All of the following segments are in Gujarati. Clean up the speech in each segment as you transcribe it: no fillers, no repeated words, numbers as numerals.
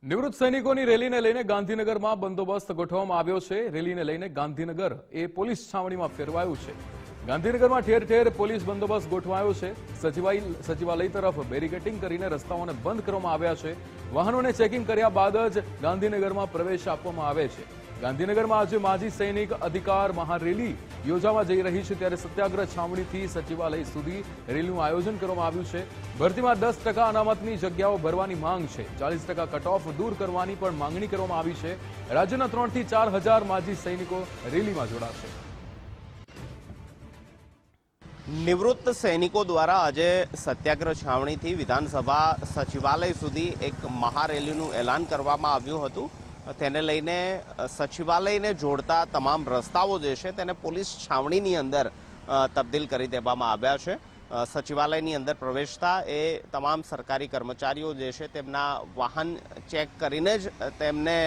નિવૃત્ત સૈનિકોની રેલીને લઈને ગાંધીનગરમાં બંદોબસ્ત ગોઠવવામાં આવ્યો છે। રેલીને લઈને ગાંધીનગર એ પોલીસ છાવણીમાં ફેરવાયું છે। ગાંધીનગરમાં ઠેર ઠેર પોલીસ બંદોબસ્ત ગોઠવાયો છે। સચિવાલય તરફ બેરિકેડિંગ કરીને રસ્તાઓને બંધ કરવામાં આવ્યા છે। વાહનોને ચેકિંગ કર્યા બાદ જ ગાંધીનગરમાં પ્રવેશ આપવામાં આવે છે। ગાંધીનગરમાં આજે માજી સૈનિક અધિકાર મહારેલી યોજાવા જઈ રહી છે, ત્યારે સત્યાગ્રહ છાવણીથી સચિવાલય સુધી રેલીનું આયોજન કરવામાં આવ્યું છે। ભરતીમાં 10% અનામતની જગ્યાઓ ભરવાની માંગ છે। 40% કટ ઓફ દૂર કરવાની પણ માંગણી કરવામાં આવી છે। રાજ્યના 3 થી 4 હજાર માજી સૈનિકો રેલીમાં જોડાશે। નિવૃત્ત સૈનિકો દ્વારા આજે સત્યાગ્રહ છાવણીથી વિધાનસભા સચિવાલય સુધી એક મહારેલીનું એલાન કરવામાં આવ્યું હતું। તેને લઈને સચિવાલયને જોડતા તમામ રસ્તાઓ જે છે તેને પોલીસ છાવણીની અંદર તબદીલ કરી દેવામાં આવ્યા છે। સચિવાલયની અંદર પ્રવેશતા એ તમામ સરકારી કર્મચારીઓ જે છે તેમના વાહન ચેક કરીને જ તેમને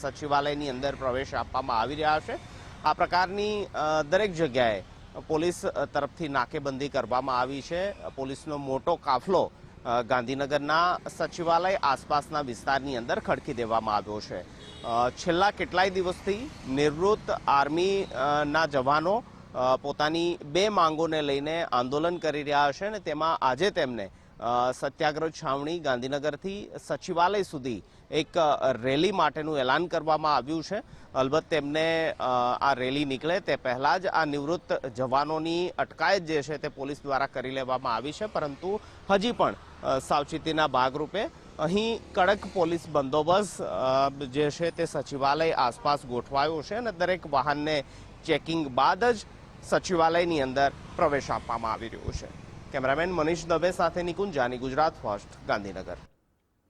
સચિવાલયની અંદર પ્રવેશ આપવામાં આવી રહ્યા છે। આ પ્રકારની દરેક જગ્યાએ પોલીસ તરફથી નાકેબંધી કરવામાં આવી છે। પોલીસનો મોટો કાફલો ગાંધીનગરના સચિવાલય આસપાસના વિસ્તારની અંદર ખડકી દેવામાં આવ્યો છે। છેલ્લા કેટલાય દિવસથી નિવૃત્ત આર્મીના જવાનો પોતાની 2 માંગોને લઈને આંદોલન કરી રહ્યા છે અને તેમાં આજે તેમને સત્યાગ્રહ છાવણી ગાંધીનગરથી સચિવાલય સુધી એક રેલી માટેનું એલાન કરવામાં આવ્યું છે। અલબત્ત તેમને આ રેલી નીકળે તે પહેલાં જ આ નિવૃત્ત જવાનોની અટકાયત જે છે તે પોલીસ દ્વારા કરી લેવામાં આવી છે, પરંતુ હજી પણ સાવચેતીના ભાગરૂપે અહીં કડક પોલીસ બંદોબસ્ત જે છે તે સચિવાલય આસપાસ ગોઠવાયો છે અને દરેક વાહનને ચેકિંગ બાદ જ સચિવાલયની અંદર પ્રવેશ આપવામાં આવી રહ્યો છે। કેમેરામેન મનીષ દવે સાથે નિકુંજ જાની, ગુજરાત ફર્સ્ટ, ગાંધીનગર।